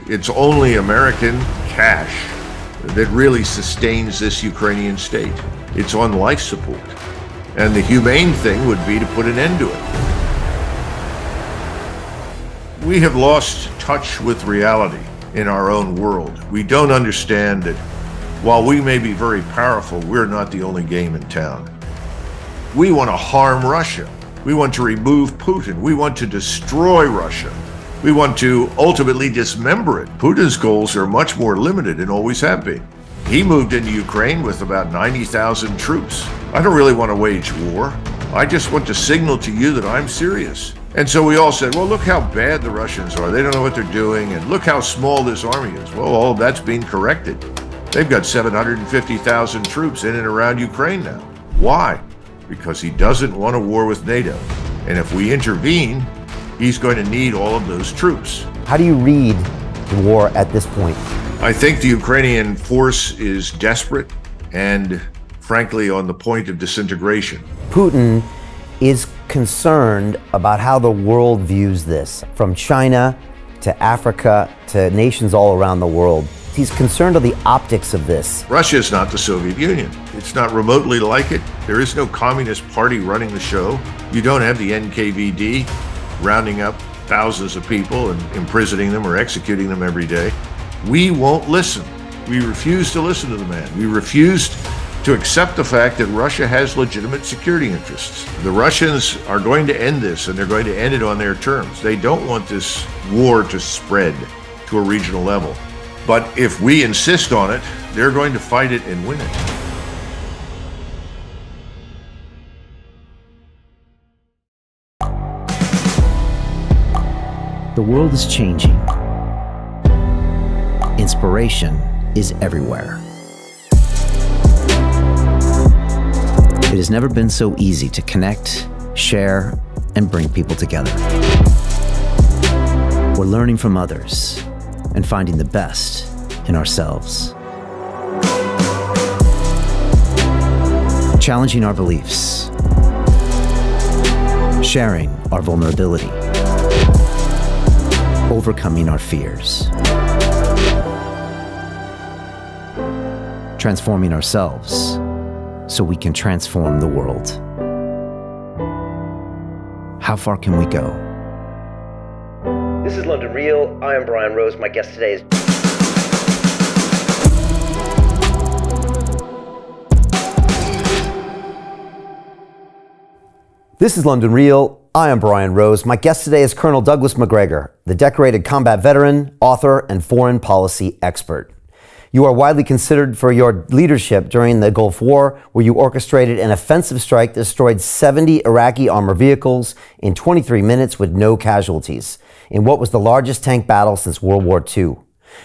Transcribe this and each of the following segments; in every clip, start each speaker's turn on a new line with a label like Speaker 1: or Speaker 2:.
Speaker 1: It's only American cash that really sustains this Ukrainian state. It's on life support. And the humane thing would be to put an end to it. We have lost touch with reality in our own world. We don't understand that while we may be very powerful, we're not the only game in town. We want to harm Russia. We want to remove Putin. We want to destroy Russia. We want to ultimately dismember it. Putin's goals are much more limited and always have been. He moved into Ukraine with about 90,000 troops. I don't really want to wage war. I just want to signal to you that I'm serious. And so we all said, well, look how bad the Russians are. They don't know what they're doing. And look how small this army is. Well, all of that's being corrected. They've got 750,000 troops in and around Ukraine now. Why? Because he doesn't want a war with NATO. And if we intervene, he's going to need all of those troops.
Speaker 2: How do you read the war at this point?
Speaker 1: I think the Ukrainian force is desperate and, frankly, on the point of disintegration.
Speaker 2: Putin is concerned about how the world views this, from China to Africa to nations all around the world. He's concerned of the optics of this.
Speaker 1: Russia is not the Soviet Union. It's not remotely like it. There is no Communist Party running the show. You don't have the NKVD rounding up thousands of people and imprisoning them or executing them every day. We won't listen. We refuse to listen to the man. We refused to accept the fact that Russia has legitimate security interests. The Russians are going to end this, and they're going to end it on their terms. They don't want this war to spread to a regional level. But if we insist on it, they're going to fight it and win it.
Speaker 3: The world is changing. Inspiration is everywhere. It has never been so easy to connect, share, and bring people together. We're learning from others and finding the best in ourselves. Challenging our beliefs. Sharing our vulnerability. Overcoming our fears. Transforming ourselves so we can transform the world. How far can we go?
Speaker 2: This is London Real. I am Brian Rose. My guest today is... This is London Real. I am Brian Rose. My guest today is Colonel Douglas Macgregor, the decorated combat veteran, author, and foreign policy expert. You are widely considered for your leadership during the Gulf War, where you orchestrated an offensive strike that destroyed 70 Iraqi armored vehicles in 23 minutes with no casualties, in what was the largest tank battle since World War II.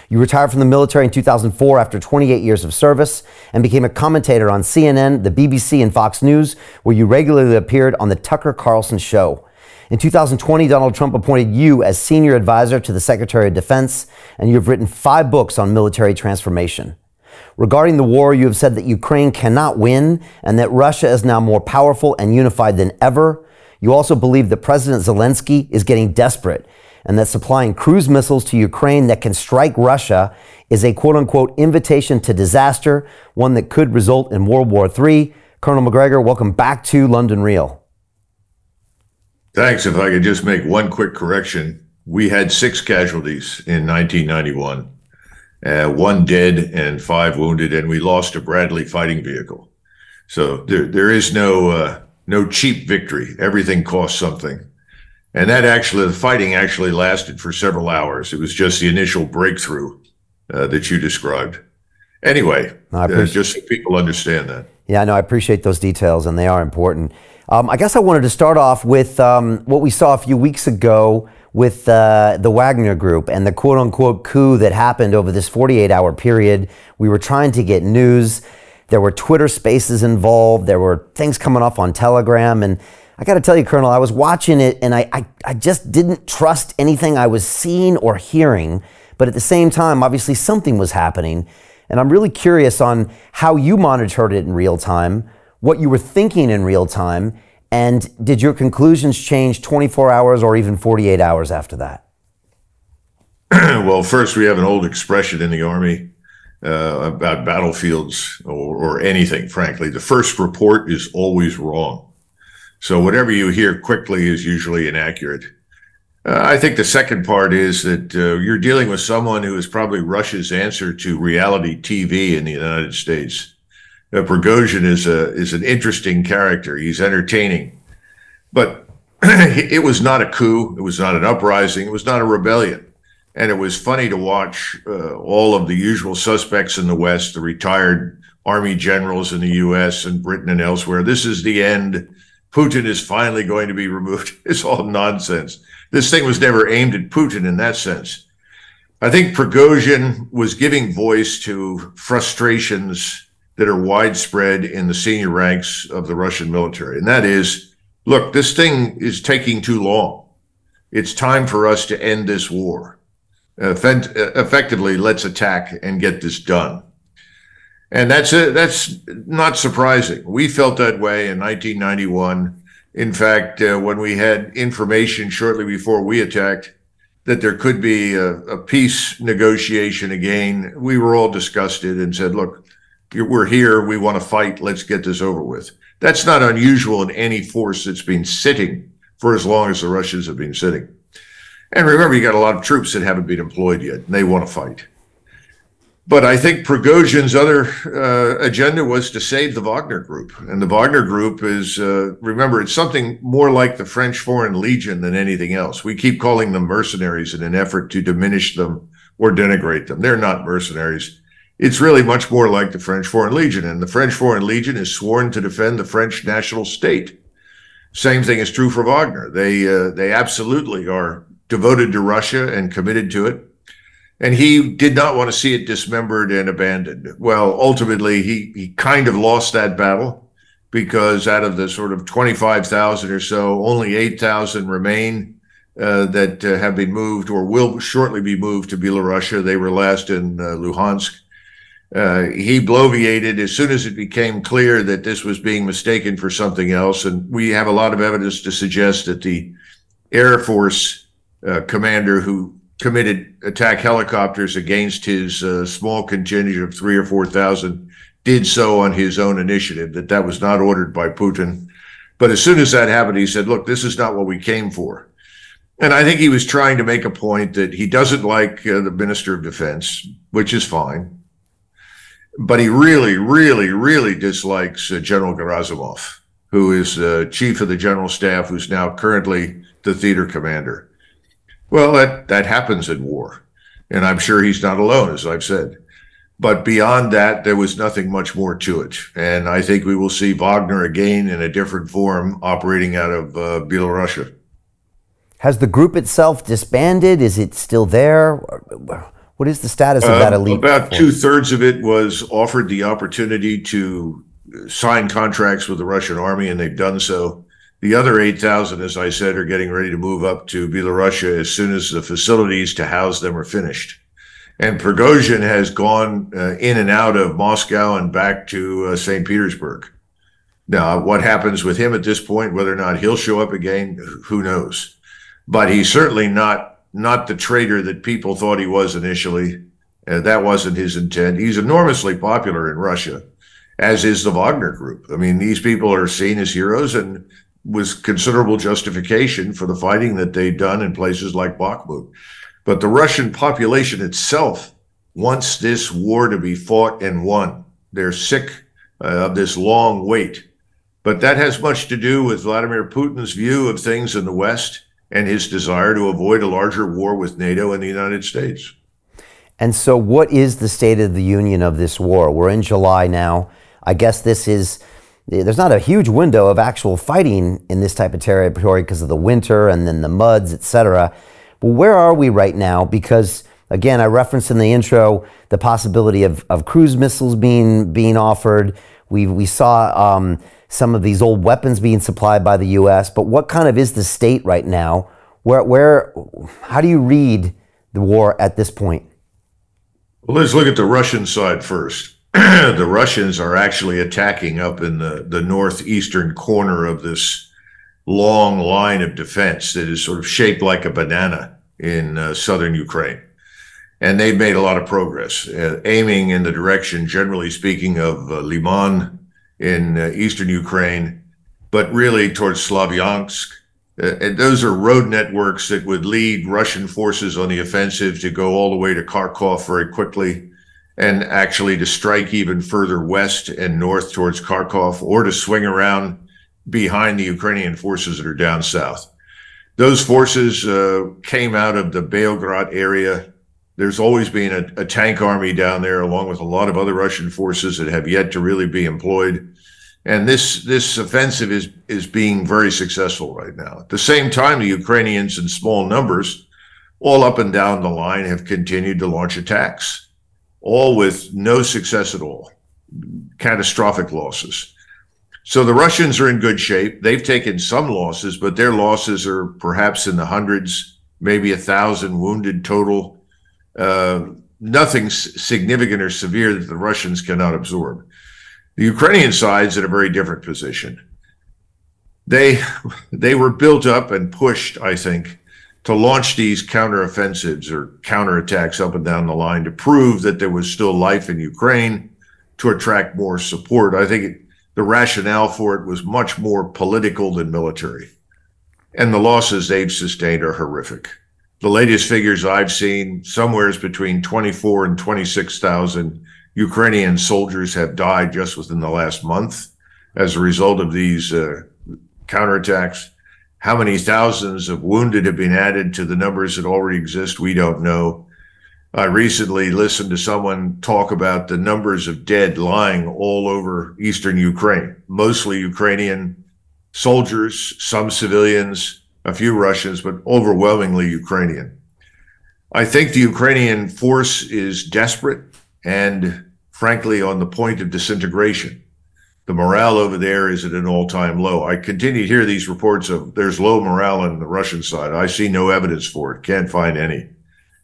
Speaker 2: You retired from the military in 2004 after 28 years of service and became a commentator on CNN, the BBC, and Fox News, where you regularly appeared on the Tucker Carlson Show. In 2020, Donald Trump appointed you as senior advisor to the Secretary of Defense, and you have written 5 books on military transformation. Regarding the war, you have said that Ukraine cannot win and that Russia is now more powerful and unified than ever. You also believe that President Zelensky is getting desperate and that supplying cruise missiles to Ukraine that can strike Russia is a quote-unquote invitation to disaster, one that could result in World War III. Colonel Macgregor, welcome back to London Real.
Speaker 1: Thanks. If I could just make one quick correction. We had 6 casualties in 1991, 1 dead and 5 wounded, and we lost a Bradley fighting vehicle. So there is no cheap victory. Everything costs something. And the fighting actually lasted for several hours. It was just the initial breakthrough that you described. Anyway, just so people understand that.
Speaker 2: Yeah, no, I appreciate those details, and they are important. I guess I wanted to start off with what we saw a few weeks ago with the Wagner Group and the quote-unquote coup that happened over this 48-hour period. We were trying to get news. There were Twitter spaces involved. There were things coming off on Telegram. And I got to tell you, Colonel, I was watching it, and I just didn't trust anything I was seeing or hearing. But at the same time, obviously, something was happening. And I'm really curious on how you monitored it in real time, what you were thinking in real time, and did your conclusions change 24 hours or even 48 hours after that?
Speaker 1: Well, first, we have an old expression in the Army about battlefields or anything, frankly. The first report is always wrong. So whatever you hear quickly is usually inaccurate. I think the second part is that you're dealing with someone who is probably Russia's answer to reality TV in the United States. Prigozhin is an interesting character. He's entertaining. But it was not a coup. It was not an uprising. It was not a rebellion. And it was funny to watch all of the usual suspects in the West, the retired army generals in the U.S. and Britain and elsewhere. This is the end. Putin is finally going to be removed. It's all nonsense. This thing was never aimed at Putin in that sense. I think Prigozhin was giving voice to frustrations that are widespread in the senior ranks of the Russian military. And that is, look, this thing is taking too long. It's time for us to end this war. Effectively, let's attack and get this done. And that's not surprising. We felt that way in 1991. In fact, when we had information shortly before we attacked that there could be a peace negotiation again, we were all disgusted and said, look, we're here. We want to fight. Let's get this over with. That's not unusual in any force that's been sitting for as long as the Russians have been sitting. And remember, you got a lot of troops that haven't been employed yet, and they want to fight. But I think Prigozhin's other agenda was to save the Wagner Group. And the Wagner Group is, remember, it's something more like the French Foreign Legion than anything else. We keep calling them mercenaries in an effort to diminish them or denigrate them. They're not mercenaries. It's really much more like the French Foreign Legion. And the French Foreign Legion is sworn to defend the French national state. Same thing is true for Wagner. They absolutely are devoted to Russia and committed to it. And he did not want to see it dismembered and abandoned. Well, ultimately, he kind of lost that battle because out of the sort of 25,000 or so, only 8,000 remain that have been moved or will shortly be moved to Belarusia. They were last in Luhansk. He bloviated as soon as it became clear that this was being mistaken for something else. And we have a lot of evidence to suggest that the Air Force commander who committed attack helicopters against his small contingent of 3,000 or 4,000 did so on his own initiative, that was not ordered by Putin. But as soon as that happened, he said, look, this is not what we came for. And I think he was trying to make a point that he doesn't like the Minister of Defense, which is fine. But he really, really, really dislikes General Gerasimov, who is chief of the general staff, who's now currently the theater commander. Well, that happens in war, and I'm sure he's not alone, as I've said. But beyond that, there was nothing much more to it. And I think we will see Wagner again in a different form operating out of Belarusia.
Speaker 2: Has the group itself disbanded? Is it still there? What is the status of that elite?
Speaker 1: About 2/3 of it was offered the opportunity to sign contracts with the Russian army, and they've done so. The other 8,000, as I said, are getting ready to move up to Belarusia as soon as the facilities to house them are finished. And Prigozhin has gone in and out of Moscow and back to St. Petersburg. Now, what happens with him at this point, whether or not he'll show up again, who knows? But he's certainly not the traitor that people thought he was initially. That wasn't his intent. He's enormously popular in Russia, as is the Wagner Group. I mean, these people are seen as heroes and with considerable justification for the fighting that they've done in places like Bakhmut. But the Russian population itself wants this war to be fought and won. They're sick of this long wait. But that has much to do with Vladimir Putin's view of things in the West and his desire to avoid a larger war with NATO and the United States.
Speaker 2: And so what is the state of the union of this war? We're in July now. I guess there's not a huge window of actual fighting in this type of territory because of the winter and then the muds, etc. But where are we right now? Because, again, I referenced in the intro the possibility of cruise missiles being offered. We saw some of these old weapons being supplied by the U.S. But what kind of is the state right now? How do you read the war at this point?
Speaker 1: Well, let's look at the Russian side first. The Russians are actually attacking up in the northeastern corner of this long line of defense that is sort of shaped like a banana in southern Ukraine. And they've made a lot of progress, aiming in the direction, generally speaking, of Liman in eastern Ukraine, but really towards Slavyansk. And those are road networks that would lead Russian forces on the offensive to go all the way to Kharkov very quickly, and actually to strike even further west and north towards Kharkov, or to swing around behind the Ukrainian forces that are down south. Those forces came out of the Beograd area. There's always been a tank army down there, along with a lot of other Russian forces that have yet to really be employed. And this offensive is being very successful right now. At the same time, the Ukrainians in small numbers, all up and down the line, have continued to launch attacks, all with no success at all, catastrophic losses. So the Russians are in good shape. They've taken some losses, but their losses are perhaps in the hundreds, maybe 1,000 wounded total. Nothing significant or severe that the Russians cannot absorb. The Ukrainian side's in a very different position. They were built up and pushed, I think, to launch these counteroffensives or counterattacks up and down the line to prove that there was still life in Ukraine, to attract more support. I think the rationale for it was much more political than military. And the losses they've sustained are horrific. The latest figures I've seen, somewhere is between 24 and 26,000 Ukrainian soldiers have died just within the last month as a result of these counterattacks. How many thousands of wounded have been added to the numbers that already exist, we don't know. I recently listened to someone talk about the numbers of dead lying all over eastern Ukraine, mostly Ukrainian soldiers, some civilians, a few Russians, but overwhelmingly Ukrainian. I think the Ukrainian force is desperate and, frankly, on the point of disintegration. The morale over there is at an all-time low. I continue to hear these reports of there's low morale on the Russian side. I see no evidence for it, can't find any.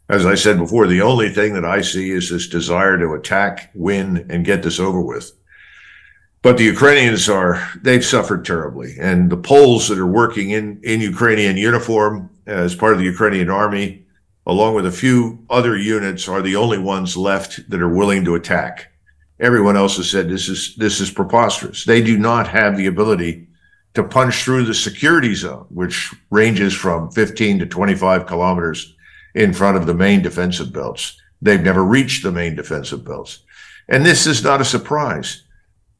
Speaker 1: As I said before, the only thing that I see is this desire to attack, win, and get this over with. But the Ukrainians they've suffered terribly. And the Poles that are working in Ukrainian uniform as part of the Ukrainian army, along with a few other units, are the only ones left that are willing to attack. Everyone else has said this is preposterous. They do not have the ability to punch through the security zone, which ranges from 15 to 25 kilometers in front of the main defensive belts. They've never reached the main defensive belts. And this is not a surprise.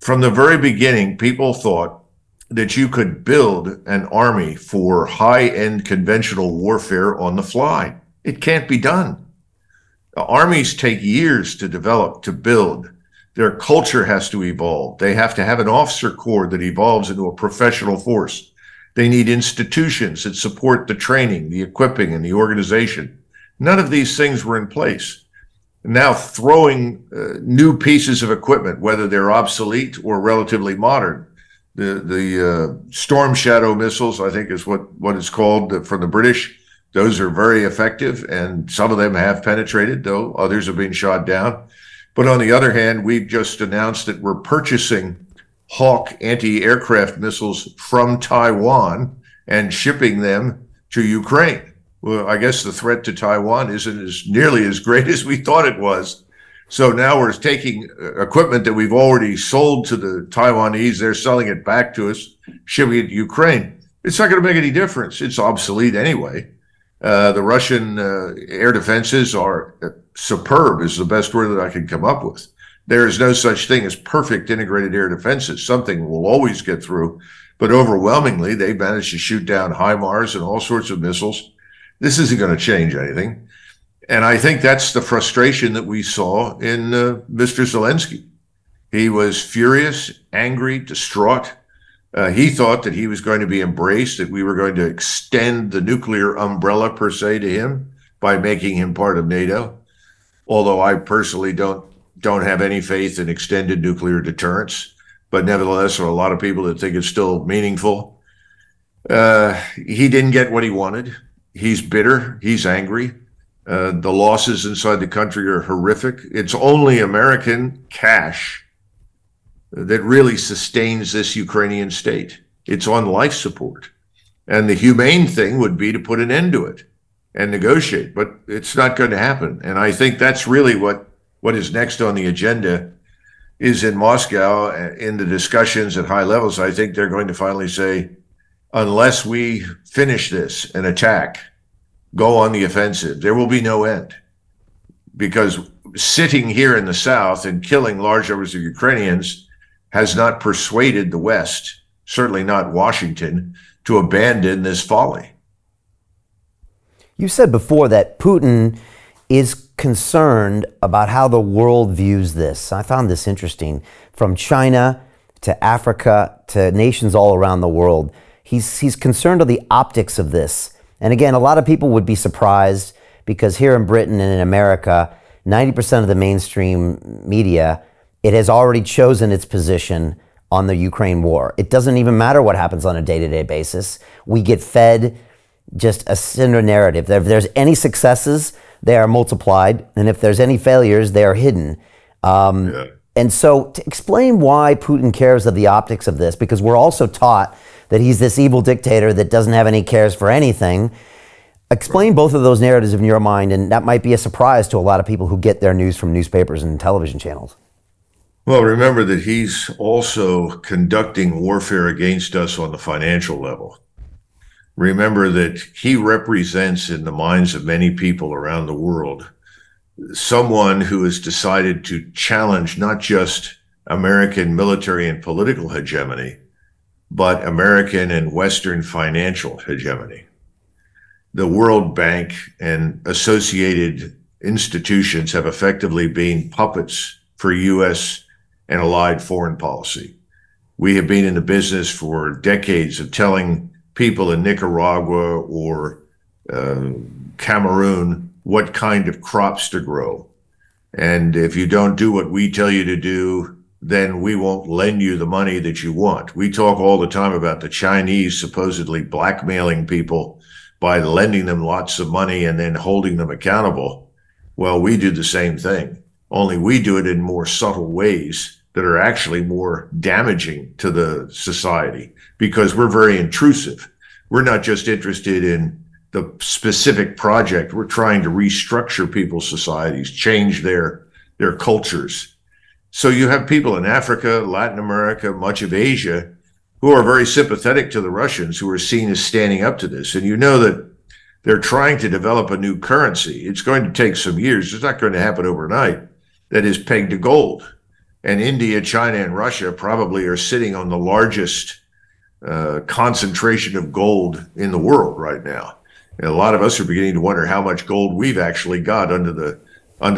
Speaker 1: From the very beginning, people thought that you could build an army for high-end conventional warfare on the fly. It can't be done. Armies take years to develop, to build. Their culture has to evolve. They have to have an officer corps that evolves into a professional force. They need institutions that support the training, the equipping, and the organization. None of these things were in place. Now throwing new pieces of equipment, whether they're obsolete or relatively modern. The Storm Shadow missiles, I think is what it's called from the British. Those are very effective, and some of them have penetrated, though others have been shot down. But on the other hand, we've just announced that we're purchasing Hawk anti-aircraft missiles from Taiwan and shipping them to Ukraine. Well, I guess the threat to Taiwan isn't nearly as great as we thought it was. So now we're taking equipment that we've already sold to the Taiwanese. They're selling it back to us, shipping it to Ukraine. It's not going to make any difference. It's obsolete anyway. The Russian air defenses are superb, is the best word that I can come up with. There is no such thing as perfect integrated air defenses. Something will always get through. But overwhelmingly, they've managed to shoot down HIMARS and all sorts of missiles. This isn't going to change anything. And I think that's the frustration that we saw in Mr. Zelensky. He was furious, angry, distraught. He thought that he was going to be embraced, that we were going to extend the nuclear umbrella, per se, to him by making him part of NATO. Although I personally don't have any faith in extended nuclear deterrence. But nevertheless, there are a lot of people that think it's still meaningful. He didn't get what he wanted. He's bitter. He's angry. The losses inside the country are horrific. It's only American cash that really sustains this Ukrainian state. It's on life support. And the humane thing would be to put an end to it and negotiate, but it's not going to happen. And I think that's really what is next on the agenda is in Moscow in the discussions at high levels. I think they're going to finally say, unless we finish this and attack, go on the offensive, there will be no end. Because sitting here in the South and killing large numbers of Ukrainians has not persuaded the West, certainly not Washington, to abandon this folly.
Speaker 2: You said before that Putin is concerned about how the world views this. I found this interesting. From China to Africa to nations all around the world, he's concerned of the optics of this. And again, a lot of people would be surprised because here in Britain and in America, 90% of the mainstream media, it has already chosen its position on the Ukraine war. It doesn't even matter what happens on a day-to-day basis. We get fed just a similar narrative. If there's any successes, they are multiplied, and if there's any failures, they are hidden. And so to explain why Putin cares of the optics of this, because we're also taught that he's this evil dictator that doesn't have any cares for anything. Explain both of those narratives in your mind, and that might be a surprise to a lot of people who get their news from newspapers and television channels.
Speaker 1: Well, remember that he's also conducting warfare against us on the financial level. Remember that he represents in the minds of many people around the world someone who has decided to challenge not just American military and political hegemony, but American and Western financial hegemony. The World Bank and associated institutions have effectively been puppets for U.S. and allied foreign policy. We have been in the business for decades of telling people in Nicaragua or Cameroon what kind of crops to grow. And if you don't do what we tell you to do, then we won't lend you the money that you want. We talk all the time about the Chinese supposedly blackmailing people by lending them lots of money and then holding them accountable. Well, we do the same thing, only we do it in more subtle ways that are actually more damaging to the society because we're very intrusive. We're not just interested in the specific project. We're trying to restructure people's societies, change their cultures. So you have people in Africa, Latin America, much of Asia, who are very sympathetic to the Russians, who are seen as standing up to this. And you know that they're trying to develop a new currency. It's going to take some years. It's not going to happen overnight. That is pegged to gold. And India, China, and Russia probably are sitting on the largest concentration of gold in the world right now. And a lot of us are beginning to wonder how much gold we've actually got under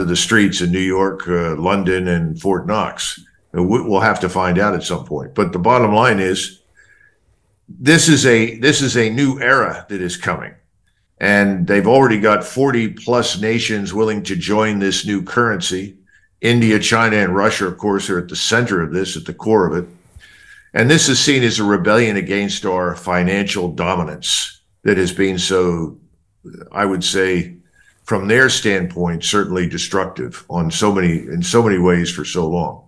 Speaker 1: the streets in New York, London, and Fort Knox. And we'll have to find out at some point. But the bottom line is, this is a new era that is coming. And they've already got 40 plus nations willing to join this new currency. India, China, and Russia, of course, are at the center of this, at the core of it. And this is seen as a rebellion against our financial dominance that has been so, I would say, from their standpoint, certainly destructive in so many ways for so long.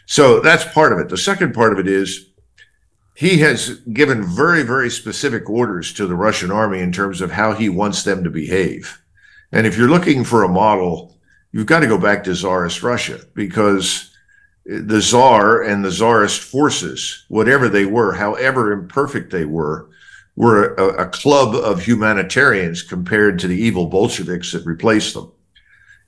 Speaker 1: So that's part of it. The second part of it is he has given very, very specific orders to the Russian army in terms of how he wants them to behave. And if you're looking for a model, you've got to go back to Tsarist Russia, because the Tsar and the Tsarist forces, whatever they were, however imperfect they were a club of humanitarians compared to the evil Bolsheviks that replaced them.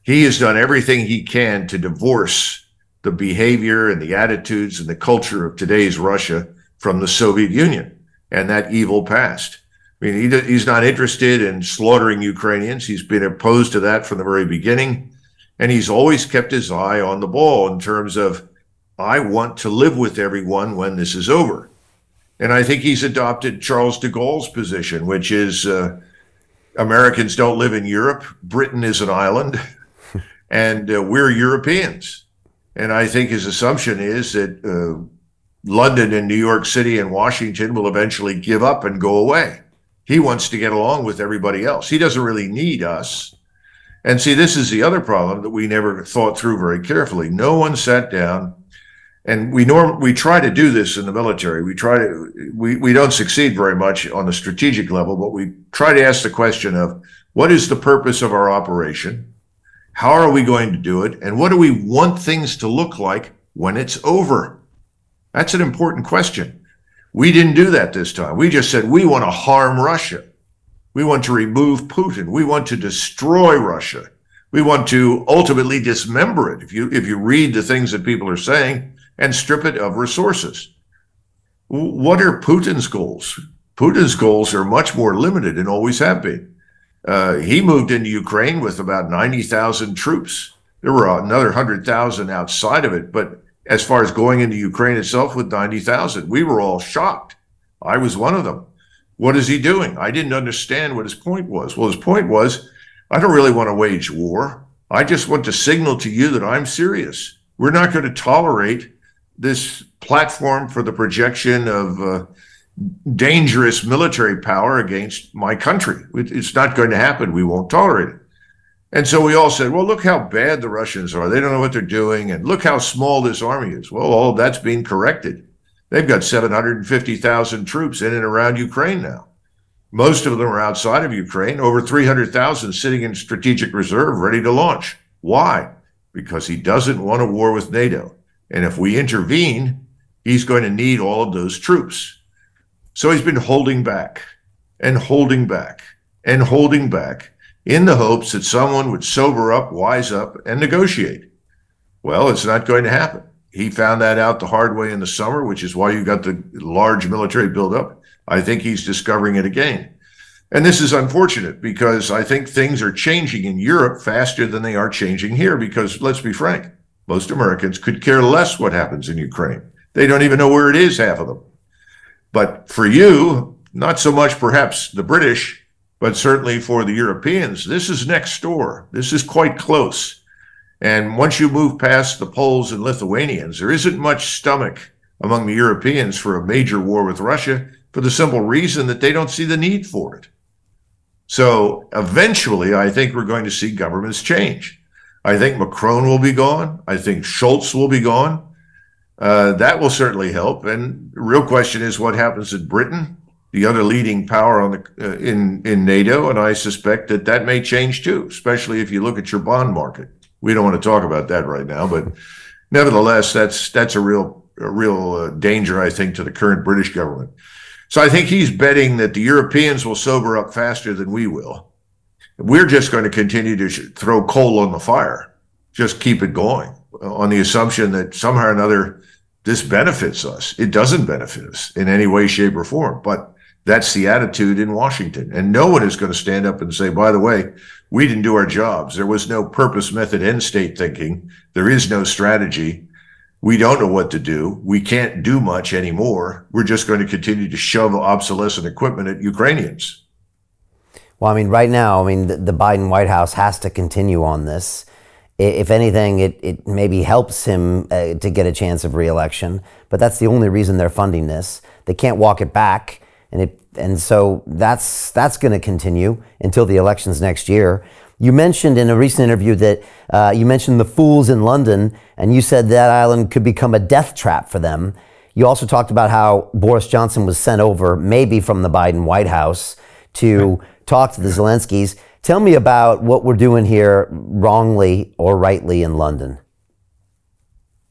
Speaker 1: He has done everything he can to divorce the behavior and the attitudes and the culture of today's Russia from the Soviet Union and that evil past. I mean, he's not interested in slaughtering Ukrainians. He's been opposed to that from the very beginning. And he's always kept his eye on the ball in terms of, I want to live with everyone when this is over. And I think he's adopted Charles de Gaulle's position, which is Americans don't live in Europe. Britain is an island, and we're Europeans. And I think his assumption is that London and New York City and Washington will eventually give up and go away. He wants to get along with everybody else. He doesn't really need us. And see, this is the other problem that we never thought through very carefully. No one sat down. And we try to do this in the military. We don't succeed very much on the strategic level, but we try to ask the question of, What is the purpose of our operation? How are we going to do it? And what do we want things to look like when it's over? That's an important question. We didn't do that this time. We just said we want to harm Russia. We want to remove Putin. We want to destroy Russia. We want to ultimately dismember it, if you read the things that people are saying, and strip it of resources. What are Putin's goals? Putin's goals are much more limited and always have been. He moved into Ukraine with about 90,000 troops. There were another 100,000 outside of it, but as far as going into Ukraine itself with 90,000, we were all shocked. I was one of them. What is he doing? I didn't understand what his point was. Well, his point was, I don't really want to wage war. I just want to signal to you that I'm serious. We're not going to tolerate this platform for the projection of dangerous military power against my country. It's not going to happen. We won't tolerate it. And so we all said, well, look how bad the Russians are. They don't know what they're doing. And look how small this army is. Well, all of that's being corrected. They've got 750,000 troops in and around Ukraine now. Most of them are outside of Ukraine, over 300,000 sitting in strategic reserve, ready to launch. Why? Because he doesn't want a war with NATO. And if we intervene, he's going to need all of those troops. So he's been holding back and holding back and holding back in the hopes that someone would sober up, wise up, and negotiate. Well, it's not going to happen. He found that out the hard way in the summer, which is why you got the large military buildup. I think he's discovering it again. And this is unfortunate because I think things are changing in Europe faster than they are changing here because, let's be frank, most Americans could care less what happens in Ukraine. They don't even know where it is, half of them. But for you, not so much perhaps the British, but certainly for the Europeans, this is next door. This is quite close. And once you move past the Poles and Lithuanians, there isn't much stomach among the Europeans for a major war with Russia for the simple reason that they don't see the need for it. So eventually, I think we're going to see governments change. I think Macron will be gone. I think Scholz will be gone. That will certainly help. And the real question is what happens in Britain, the other leading power on the in NATO, and I suspect that that may change too, especially if you look at your bond market. We don't want to talk about that right now, but nevertheless, that's a real danger, I think, to the current British government. So I think he's betting that the Europeans will sober up faster than we will. We're just going to continue to throw coal on the fire, just keep it going on the assumption that somehow or another this benefits us. It doesn't benefit us in any way, shape, or form, but that's the attitude in Washington. And no one is going to stand up and say, by the way, we didn't do our jobs. There was no purpose, method, end state thinking. There is no strategy. We don't know what to do. We can't do much anymore. We're just going to continue to shove obsolescent equipment at Ukrainians.
Speaker 2: Well, I mean, right now, the Biden White House has to continue on this. If anything, it maybe helps him to get a chance of re-election, but that's the only reason they're funding this. They can't walk it back. And so that's going to continue until the elections next year. You mentioned in a recent interview that you mentioned the fools in London, and you said that island could become a death trap for them. You also talked about how Boris Johnson was sent over, maybe from the Biden White House, to talk to the Zelenskys. Tell me about what we're doing here wrongly or rightly in London.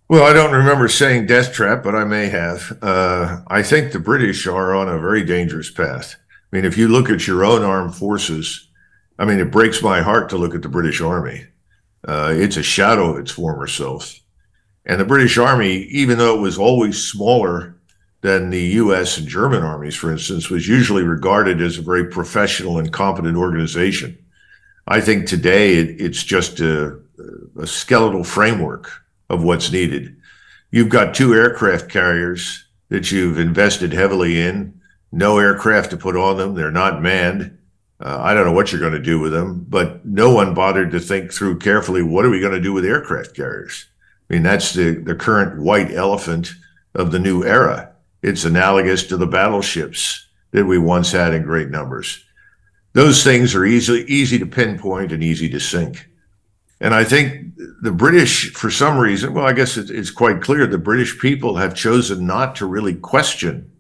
Speaker 1: Well, I don't remember saying death trap, but I may have. I think the British are on a very dangerous path. I mean, if you look at your own armed forces, I mean, it breaks my heart to look at the British Army. It's a shadow of its former self. And the British Army, even though it was always smaller than the U.S. and German armies, for instance, was usually regarded as a very professional and competent organization. I think today it's just a skeletal framework of what's needed. You've got 2 aircraft carriers that you've invested heavily in, no aircraft to put on them. They're not manned. I don't know what you're going to do with them, but no one bothered to think through carefully, what are we going to do with aircraft carriers? I mean, that's the current white elephant of the new era. It's analogous to the battleships that we once had in great numbers. Those things are easy to pinpoint and easy to sink. And I think the British, for some reason, well, I guess it's quite clear the British people have chosen not to really question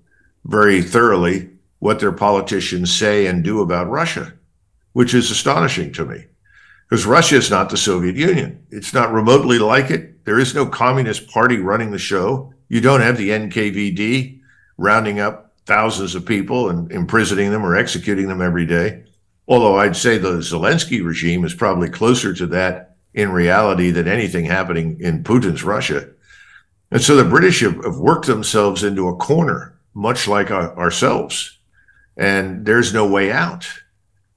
Speaker 1: very thoroughly what their politicians say and do about Russia. which is astonishing to me. Because Russia is not the Soviet Union. It's not remotely like it. There is no Communist Party running the show. You don't have the NKVD rounding up thousands of people and imprisoning them or executing them every day. Although I'd say the Zelensky regime is probably closer to that in reality than anything happening in Putin's Russia. And so the British have worked themselves into a corner, much like ourselves, and there's no way out.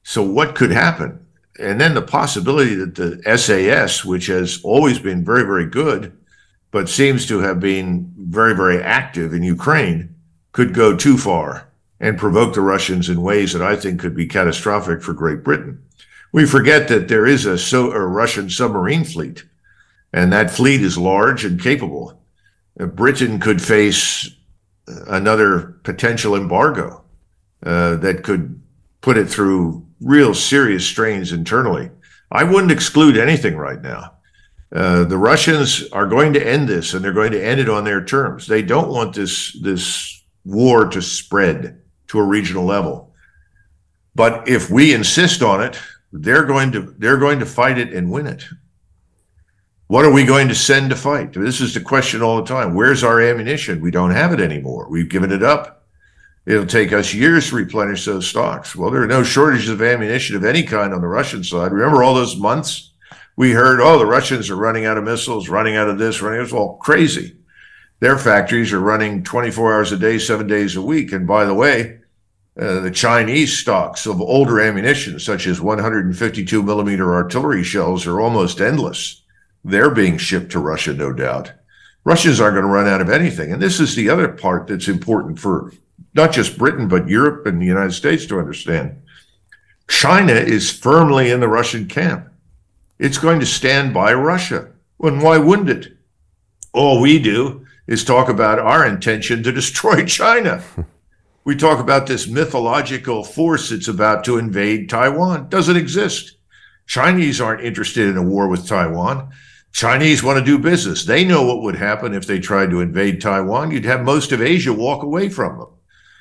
Speaker 1: So what could happen? And then the possibility that the SAS, which has always been very, very good, but seems to have been very, very active in Ukraine, could go too far and provoke the Russians in ways that I think could be catastrophic for Great Britain. We forget that there is a Russian submarine fleet, and that fleet is large and capable. Britain could face another potential embargo that could put it through real serious strains internally. I wouldn't exclude anything right now. The Russians are going to end this, and they're going to end it on their terms. They don't want this war to spread to a regional level. But if we insist on it, they're going to fight it and win it. What are we going to send to fight? This is the question all the time. Where's our ammunition? We don't have it anymore. We've given it up. It'll take us years to replenish those stocks. Well, there are no shortages of ammunition of any kind on the Russian side. Remember all those months we heard, oh, the Russians are running out of missiles, running out of this, running out of this. Well, crazy. Their factories are running 24 hours a day, 7 days a week. And by the way, the Chinese stocks of older ammunition, such as 152 millimeter artillery shells, are almost endless. They're being shipped to Russia, no doubt. Russians aren't going to run out of anything. And this is the other part that's important for not just Britain, but Europe and the United States to understand. China is firmly in the Russian camp. It's going to stand by Russia. And why wouldn't it? All we do is talk about our intention to destroy China. We talk about this mythological force that's about to invade Taiwan. Doesn't exist. Chinese aren't interested in a war with Taiwan. Chinese want to do business. They know what would happen if they tried to invade Taiwan. You'd have most of Asia walk away from them.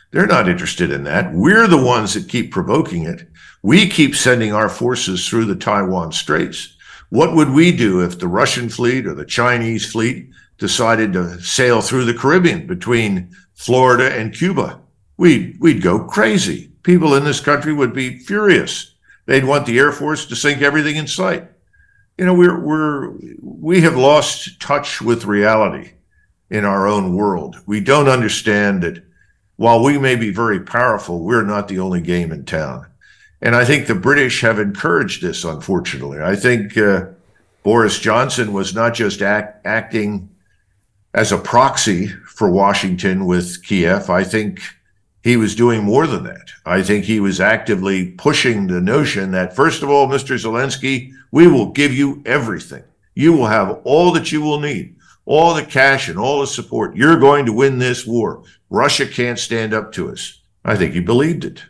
Speaker 1: They're not interested in that. We're the ones that keep provoking it. We keep sending our forces through the Taiwan Straits. What would we do if the Russian fleet or the Chinese fleet decided to sail through the Caribbean between Florida and Cuba? We'd go crazy. People in this country would be furious. They'd want the Air Force to sink everything in sight. You know, we have lost touch with reality in our own world. We don't understand that while we may be very powerful, we're not the only game in town. And I think the British have encouraged this, unfortunately. I think Boris Johnson was not just acting as a proxy for Washington with Kiev. I think he was doing more than that. I think he was actively pushing the notion that, first of all, Mr. Zelensky, we will give you everything. You will have all that you will need, all the cash and all the support. You're going to win this war. Russia can't stand up to us. I think he believed it.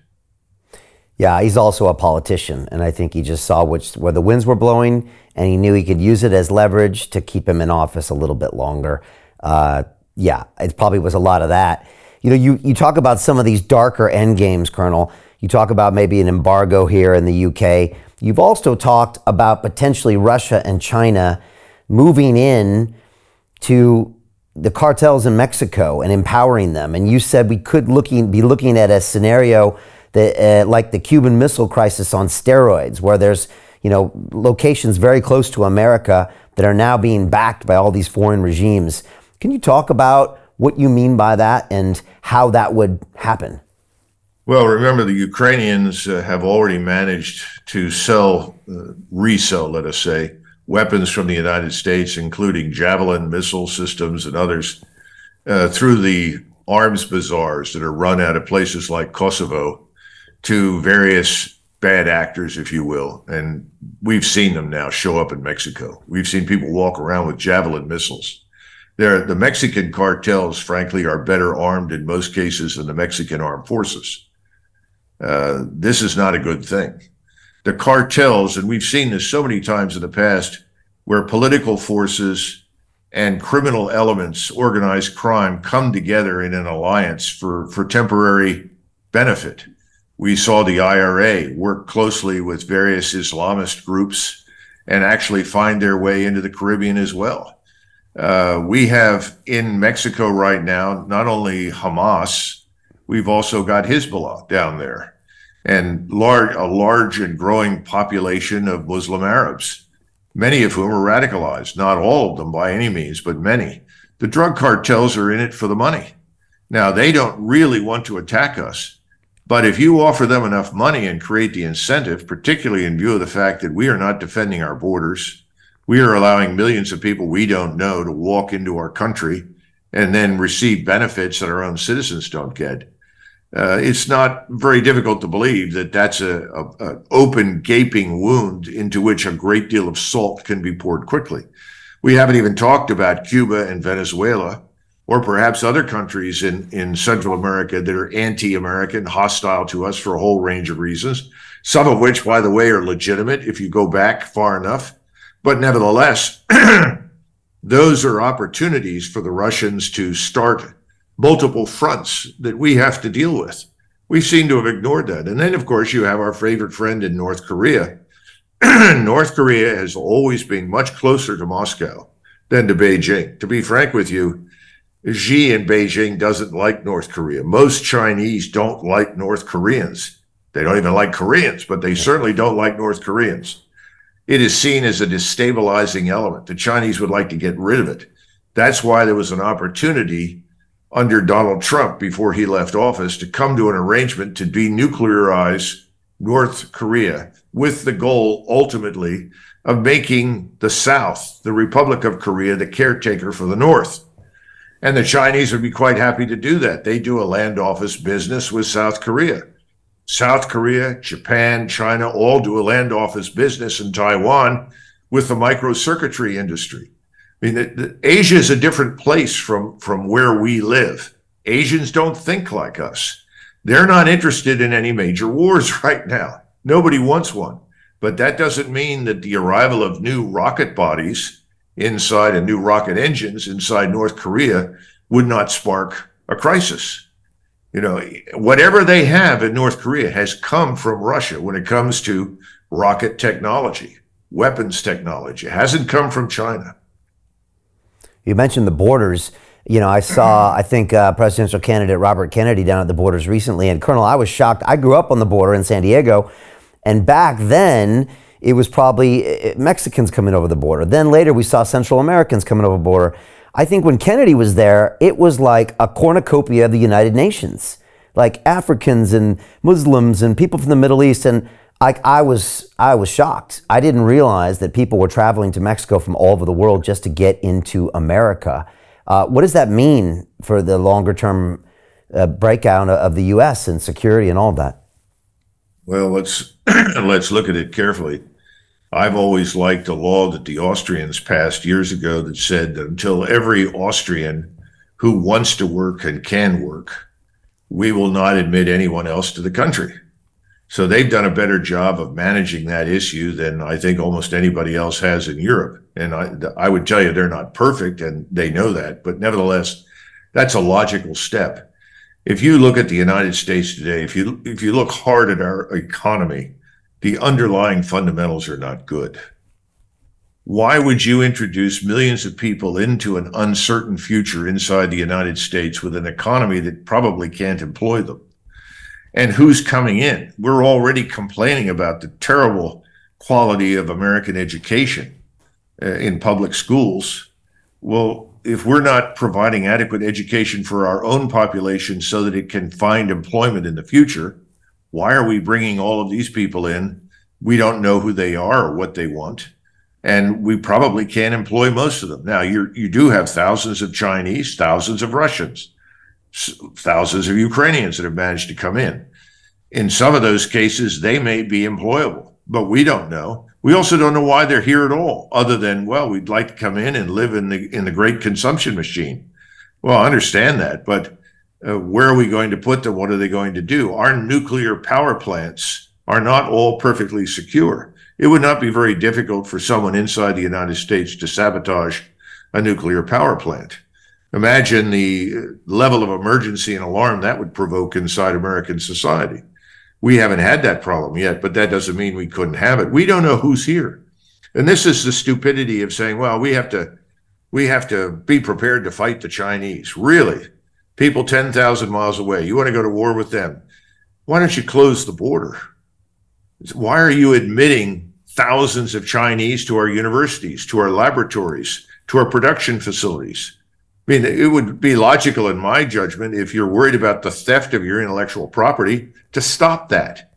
Speaker 2: Yeah, he's also a politician, and I think he just saw where the winds were blowing, and he knew he could use it as leverage to keep him in office a little bit longer. Yeah, it probably was a lot of that. You know, you talk about some of these darker end games, Colonel. You talk about maybe an embargo here in the UK. You've also talked about potentially Russia and China moving in to the cartels in Mexico and empowering them. And you said we could be looking at a scenario that, like the Cuban Missile Crisis on steroids, where there's, you know, locations very close to America that are now being backed by all these foreign regimes. Can you talk about what you mean by that and how that would happen?
Speaker 1: Well, remember, the Ukrainians have already managed to resell, let us say, weapons from the United States, including Javelin missile systems and others, through the arms bazaars that are run out of places like Kosovo to various bad actors, if you will. And we've seen them now show up in Mexico. We've seen people walk around with Javelin missiles. The Mexican cartels, frankly, are better armed in most cases than the Mexican armed forces. This is not a good thing. The cartels, and we've seen this so many times in the past, where political forces and criminal elements, organized crime, come together in an alliance for temporary benefit. We saw the IRA work closely with various Islamist groups and actually find their way into the Caribbean as well. We have in Mexico right now, not only Hamas, we've also got Hezbollah down there, and a large and growing population of Muslim Arabs, many of whom are radicalized, not all of them by any means, but many. The drug cartels are in it for the money. Now, they don't really want to attack us, but if you offer them enough money and create the incentive, particularly in view of the fact that we are not defending our borders, we are allowing millions of people we don't know to walk into our country and then receive benefits that our own citizens don't get. It's not very difficult to believe that that's an open, gaping wound into which a great deal of salt can be poured quickly. We haven't even talked about Cuba and Venezuela, or perhaps other countries in Central America that are anti-American, hostile to us for a whole range of reasons, some of which, by the way, are legitimate if you go back far enough. But nevertheless, those are opportunities for the Russians to start multiple fronts that we have to deal with. We seem to have ignored that. And then, of course, you have our favorite friend in North Korea. North Korea has always been much closer to Moscow than to Beijing. To be frank with you, Xi in Beijing doesn't like North Korea. Most Chinese don't like North Koreans. They don't even like Koreans, but they certainly don't like North Koreans. It is seen as a destabilizing element. The Chinese would like to get rid of it. That's why there was an opportunity under Donald Trump before he left office to come to an arrangement to denuclearize North Korea with the goal ultimately of making the South, the Republic of Korea, the caretaker for the North. And the Chinese would be quite happy to do that. They do a land office business with South Korea. South Korea, Japan, China all do a land office business in Taiwan with the microcircuitry industry. I mean, Asia is a different place from where we live. Asians don't think like us. They're not interested in any major wars right now. Nobody wants one. But that doesn't mean that the arrival of new rocket bodies inside and new rocket engines inside North Korea would not spark a crisis. You know, whatever they have in North Korea has come from Russia when it comes to rocket technology, weapons technology. It hasn't come from China.
Speaker 2: You mentioned the borders. You know, I think presidential candidate Robert Kennedy down at the borders recently. And Colonel, I was shocked. I grew up on the border in San Diego. And back then, it was probably Mexicans coming over the border. Then later, we saw Central Americans coming over the border. I think when Kennedy was there, it was like a cornucopia of the United Nations, like Africans and Muslims and people from the Middle East. And I was shocked. I didn't realize that people were traveling to Mexico from all over the world just to get into America. What does that mean for the longer term breakout of the U.S. and security and all of that?
Speaker 1: Well, let's look at it carefully. I've always liked a law that the Austrians passed years ago that said that until every Austrian who wants to work and can work, we will not admit anyone else to the country. So they've done a better job of managing that issue than I think almost anybody else has in Europe. And I would tell you they're not perfect, and they know that. But nevertheless, that's a logical step. If you look at the United States today, if you look hard at our economy, the underlying fundamentals are not good. Why would you introduce millions of people into an uncertain future inside the United States with an economy that probably can't employ them? And who's coming in? We're already complaining about the terrible quality of American education in public schools. Well, if we're not providing adequate education for our own population so that it can find employment in the future, why are we bringing all of these people in? We don't know who they are or what they want, and we probably can't employ most of them. Now, you do have thousands of Chinese, thousands of Russians, thousands of Ukrainians that have managed to come in. In some of those cases, they may be employable, but we don't know. We also don't know why they're here at all, other than, well, we'd like to come in and live in the great consumption machine. Well, I understand that, but where are we going to put them? What are they going to do? Our nuclear power plants are not all perfectly secure. It would not be very difficult for someone inside the United States to sabotage a nuclear power plant. Imagine the level of emergency and alarm that would provoke inside American society. We haven't had that problem yet, but that doesn't mean we couldn't have it. We don't know who's here. And this is the stupidity of saying, well, we have to be prepared to fight the Chinese. Really? People 10,000 miles away. You want to go to war with them? Why don't you close the border? Why are you admitting thousands of Chinese to our universities, to our laboratories, to our production facilities? I mean, it would be logical in my judgment, if you're worried about the theft of your intellectual property, to stop that.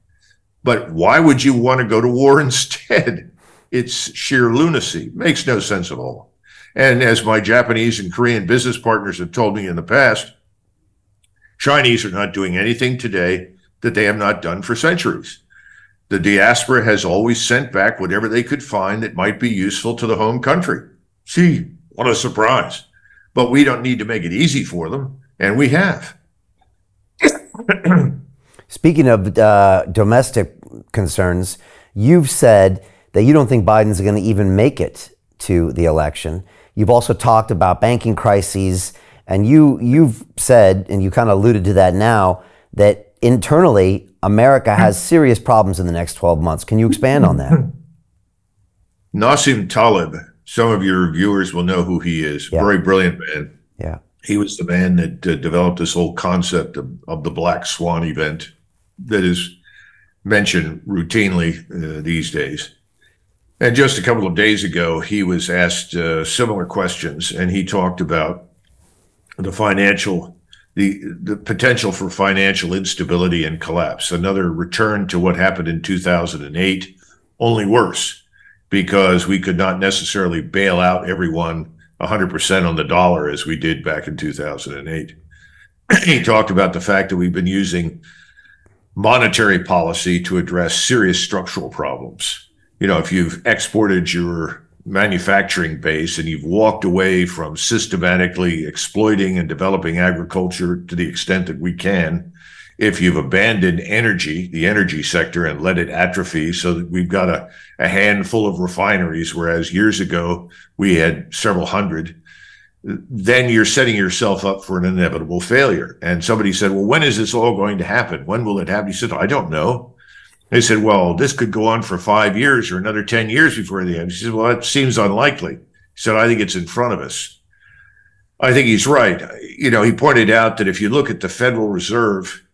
Speaker 1: But why would you want to go to war instead? It's sheer lunacy. Makes no sense at all. And as my Japanese and Korean business partners have told me in the past, Chinese are not doing anything today that they have not done for centuries. The diaspora has always sent back whatever they could find that might be useful to the home country. Gee, what a surprise. But we don't need to make it easy for them, and we have.
Speaker 2: Speaking of domestic concerns, you've said that you don't think Biden's going to even make it to the election. You've also talked about banking crises, and you've said, and you kind of alluded to that now, that internally, America has serious problems in the next 12 months. Can you expand on that?
Speaker 1: Nassim Taleb, some of your viewers will know who he is. Yeah. Very brilliant man.
Speaker 2: Yeah.
Speaker 1: He was the man that developed this whole concept of the black swan event that is mentioned routinely these days. And just a couple of days ago, he was asked similar questions, and he talked about the potential for financial instability and collapse, another return to what happened in 2008, only worse, because we could not necessarily bail out everyone 100% on the dollar as we did back in 2008. He talked about the fact that we've been using monetary policy to address serious structural problems. You know, if you've exported your manufacturing base and you've walked away from systematically exploiting and developing agriculture to the extent that we can, if you've abandoned energy, the energy sector, and let it atrophy so that we've got a handful of refineries, whereas years ago we had several hundred, then you're setting yourself up for an inevitable failure. And somebody said, well, when is this all going to happen? When will it happen? He said, I don't know. They said, well, this could go on for 5 years or another 10 years before the end. He said, well, that seems unlikely. He said, I think it's in front of us. I think he's right. You know, he pointed out that if you look at the Federal Reserve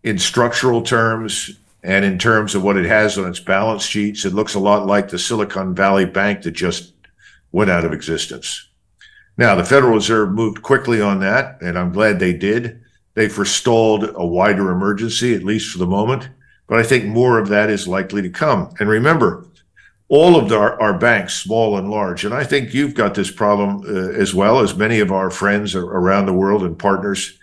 Speaker 1: in structural terms and in terms of what it has on its balance sheets, it looks a lot like the Silicon Valley Bank that just went out of existence. Now, the Federal Reserve moved quickly on that, and I'm glad they did. They forestalled a wider emergency, at least for the moment. But I think more of that is likely to come. And remember, all of our banks, small and large, and I think you've got this problem as well as many of our friends around the world and partners,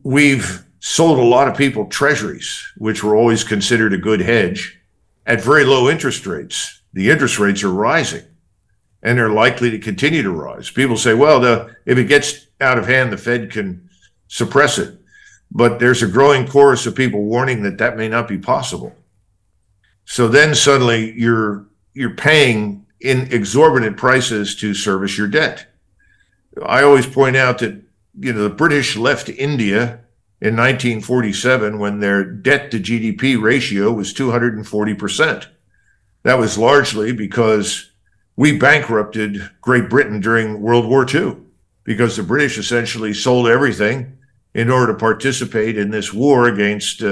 Speaker 1: we've sold a lot of people treasuries, which were always considered a good hedge, at very low interest rates. The interest rates are rising, and they're likely to continue to rise. People say, well, if it gets out of hand, the Fed can suppress it. But there's a growing chorus of people warning that that may not be possible. So then suddenly you're paying in exorbitant prices to service your debt. I always point out that, you know, the British left India in 1947 when their debt to GDP ratio was 240%. That was largely because we bankrupted Great Britain during World War II, because the British essentially sold everything in order to participate in this war against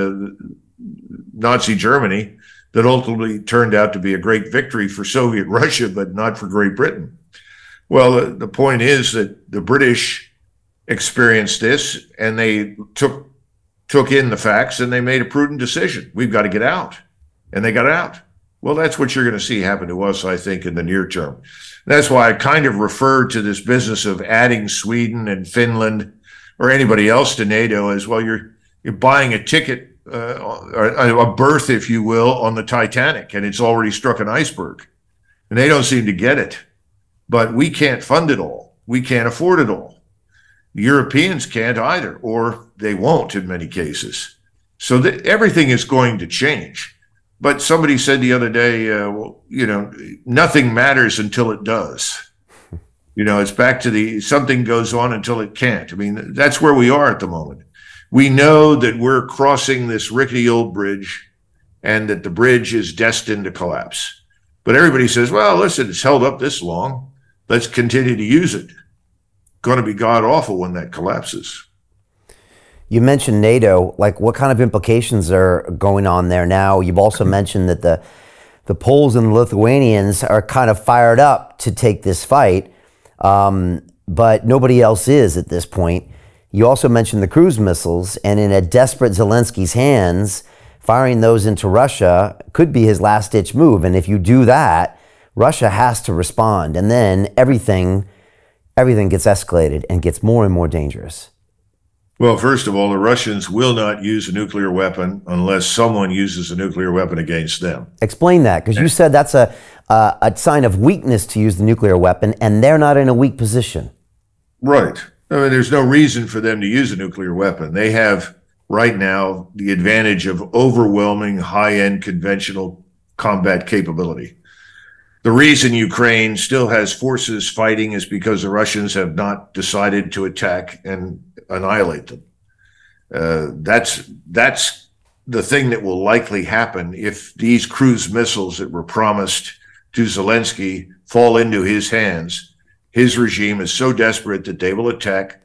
Speaker 1: Nazi Germany that ultimately turned out to be a great victory for Soviet Russia, but not for Great Britain. Well, the point is that the British experienced this, and they took in the facts, and they made a prudent decision. We've got to get out. And they got out. Well, that's what you're going to see happen to us, I think, in the near term. That's why I kind of referred to this business of adding Sweden and Finland or anybody else to NATO as well. You're buying a ticket, a berth, if you will, on the Titanic, and it's already struck an iceberg. And they don't seem to get it. But we can't fund it all. We can't afford it all. The Europeans can't either, or they won't in many cases. So everything is going to change. But somebody said the other day, well, you know, nothing matters until it does. You know, it's back to something goes on until it can't. I mean, that's where we are at the moment. We know that we're crossing this rickety old bridge and that the bridge is destined to collapse. But everybody says, well, listen, it's held up this long. Let's continue to use it. Going to be god awful when that collapses.
Speaker 2: You mentioned NATO. Like, what kind of implications are going on there now? You've also mentioned that the Poles and the Lithuanians are kind of fired up to take this fight, but nobody else is at this point. You also mentioned the cruise missiles, and in a desperate Zelensky's hands, firing those into Russia could be his last-ditch move. And if you do that, Russia has to respond, and then everything gets escalated and gets more and more dangerous.
Speaker 1: Well, first of all, the Russians will not use a nuclear weapon unless someone uses a nuclear weapon against them.
Speaker 2: Explain that, because you said that's a sign of weakness to use the nuclear weapon, and they're not in a weak position.
Speaker 1: Right. I mean, there's no reason for them to use a nuclear weapon. They have, right now, the advantage of overwhelming high-end conventional combat capability. The reason Ukraine still has forces fighting is because the Russians have not decided to attack and annihilate them. That's the thing that will likely happen if these cruise missiles that were promised to Zelensky fall into his hands. His regime is so desperate that they will attack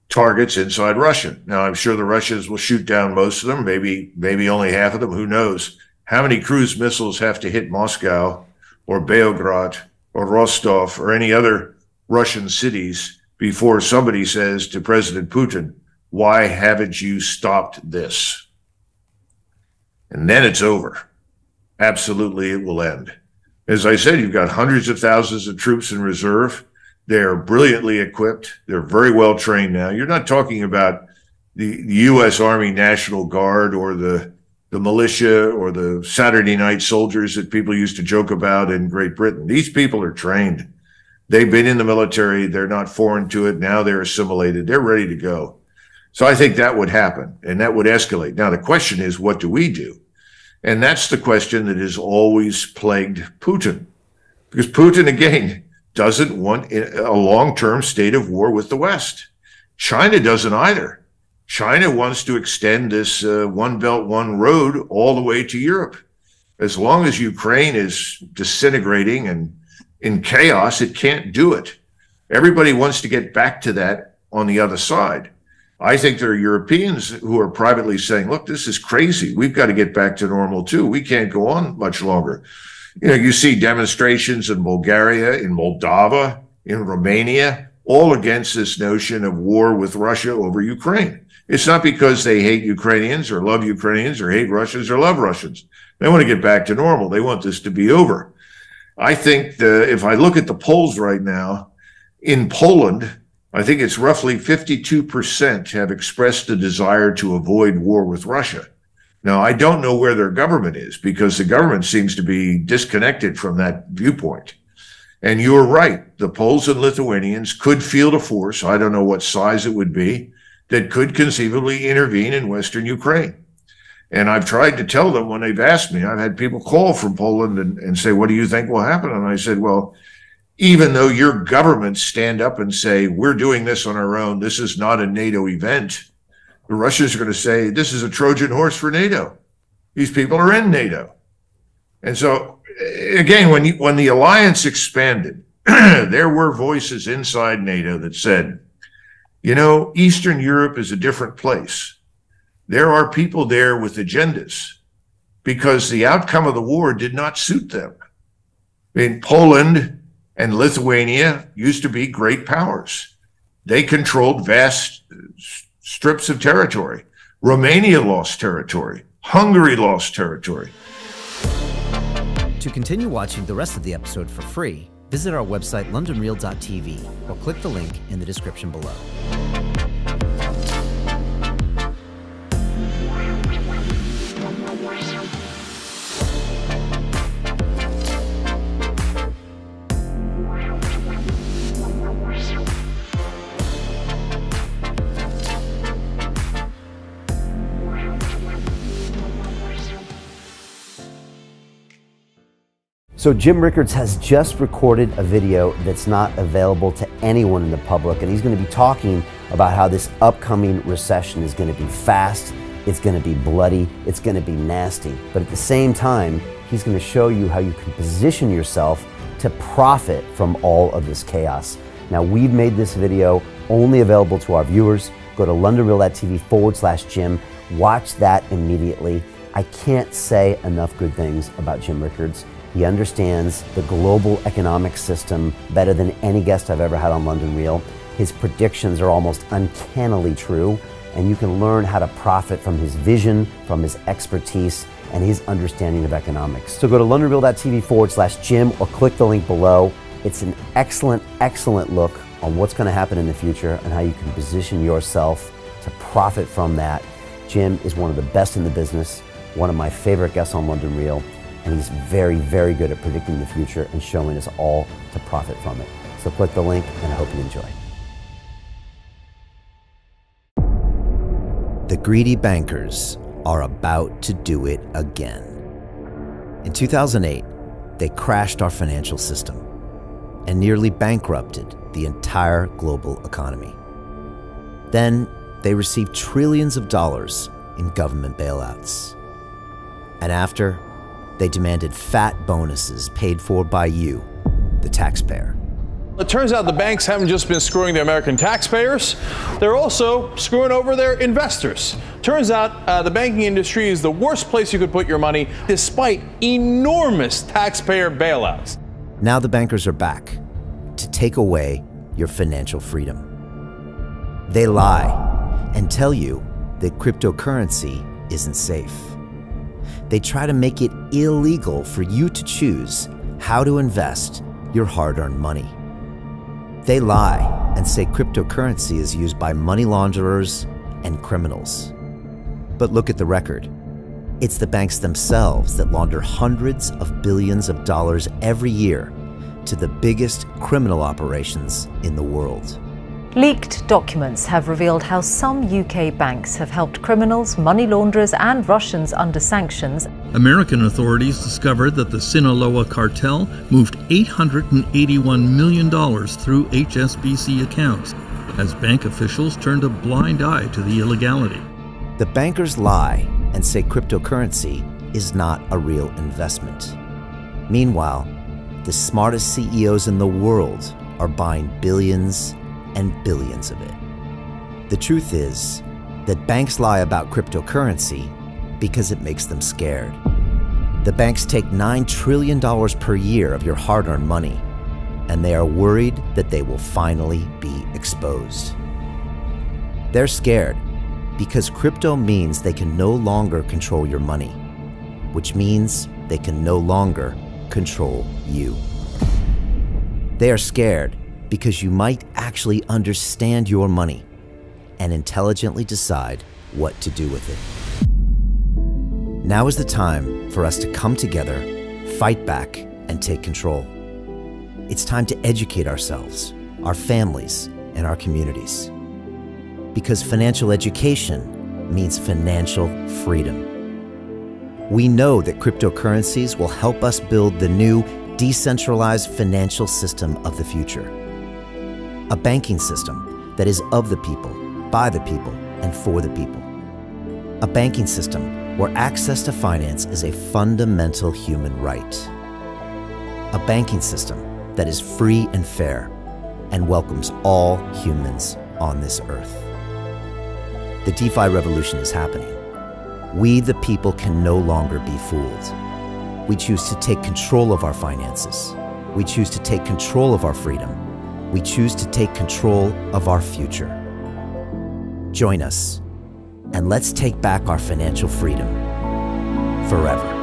Speaker 1: targets inside Russia. Now, I'm sure the Russians will shoot down most of them, maybe only half of them. Who knows? How many cruise missiles have to hit Moscow or Beograd or Rostov or any other Russian cities before somebody says to President Putin, why haven't you stopped this? And then it's over. Absolutely, it will end. As I said, you've got hundreds of thousands of troops in reserve. They're brilliantly equipped. They're very well trained now. You're not talking about the U.S. Army National Guard or the militia or the Saturday night soldiers that people used to joke about in Great Britain. These people are trained. They've been in the military. They're not foreign to it. Now they're assimilated. They're ready to go. So I think that would happen, and that would escalate. Now, the question is, what do we do? And that's the question that has always plagued Putin. Because Putin, again, doesn't want a long-term state of war with the West. China doesn't either. China wants to extend this one belt, one road all the way to Europe. As long as Ukraine is disintegrating and in chaos, it can't do it. Everybody wants to get back to that on the other side. I think there are Europeans who are privately saying, look, this is crazy. We've got to get back to normal too. We can't go on much longer. You know, you see demonstrations in Bulgaria, in Moldova, in Romania, all against this notion of war with Russia over Ukraine. It's not because they hate Ukrainians or love Ukrainians or hate Russians or love Russians. They want to get back to normal. They want this to be over. I think if I look at the polls right now, in Poland, I think it's roughly 52% have expressed a desire to avoid war with Russia. Now, I don't know where their government is because the government seems to be disconnected from that viewpoint. And you're right. The Poles and Lithuanians could field a force, I don't know what size it would be, that could conceivably intervene in Western Ukraine. And I've tried to tell them when they've asked me, I've had people call from Poland and say, what do you think will happen? And I said, well, even though your governments stand up and say, we're doing this on our own, this is not a NATO event, the Russians are going to say, this is a Trojan horse for NATO. These people are in NATO. And so, again, when the alliance expanded, there were voices inside NATO that said, you know, Eastern Europe is a different place. There are people there with agendas because the outcome of the war did not suit them. I mean, Poland and Lithuania used to be great powers. They controlled vast strips of territory. Romania lost territory. Hungary lost territory.
Speaker 3: To continue watching the rest of the episode for free, visit our website londonreal.tv or click the link in the description below.
Speaker 2: So Jim Rickards has just recorded a video that's not available to anyone in the public, and he's going to be talking about how this upcoming recession is going to be fast, it's going to be bloody, it's going to be nasty. But at the same time, he's going to show you how you can position yourself to profit from all of this chaos. Now, we've made this video only available to our viewers. Go to londonreal.tv/Jim. Watch that immediately. I can't say enough good things about Jim Rickards. He understands the global economic system better than any guest I've ever had on London Real. His predictions are almost uncannily true, and you can learn how to profit from his vision, from his expertise, and his understanding of economics. So go to londonreal.tv/Jim or click the link below. It's an excellent, excellent look on what's going to happen in the future and how you can position yourself to profit from that. Jim is one of the best in the business, one of my favorite guests on London Real, and he's very, very good at predicting the future and showing us all to profit from it. So click the link, and I hope you enjoy.
Speaker 3: The greedy bankers are about to do it again. In 2008, they crashed our financial system and nearly bankrupted the entire global economy. Then they received trillions of dollars in government bailouts. And after, they demanded fat bonuses paid for by you, the taxpayer.
Speaker 4: It turns out the banks haven't just been screwing the American taxpayers, they're also screwing over their investors. Turns out the banking industry is the worst place you could put your money, despite enormous taxpayer bailouts.
Speaker 3: Now the bankers are back to take away your financial freedom. They lie and tell you that cryptocurrency isn't safe. They try to make it illegal for you to choose how to invest your hard-earned money. They lie and say cryptocurrency is used by money launderers and criminals. But look at the record. It's the banks themselves that launder hundreds of billions of dollars every year to the biggest criminal operations in the world.
Speaker 5: Leaked documents have revealed how some UK banks have helped criminals, money launderers and Russians under sanctions.
Speaker 6: American authorities discovered that the Sinaloa cartel moved $881 million through HSBC accounts as bank officials turned a blind eye to the illegality.
Speaker 3: The bankers lie and say cryptocurrency is not a real investment. Meanwhile, the smartest CEOs in the world are buying billions and billions of it. The truth is that banks lie about cryptocurrency because it makes them scared. The banks take $9 trillion per year of your hard-earned money, and they are worried that they will finally be exposed. They're scared because crypto means they can no longer control your money, which means they can no longer control you. They are scared because you might actually understand your money and intelligently decide what to do with it. Now is the time for us to come together, fight back, and take control. It's time to educate ourselves, our families, and our communities. Because financial education means financial freedom. We know that cryptocurrencies will help us build the new decentralized financial system of the future. A banking system that is of the people, by the people, and for the people. A banking system where access to finance is a fundamental human right. A banking system that is free and fair and welcomes all humans on this earth. The DeFi revolution is happening. We, the people, can no longer be fooled. We choose to take control of our finances. We choose to take control of our freedom. We choose to take control of our future. Join us, and let's take back our financial freedom forever.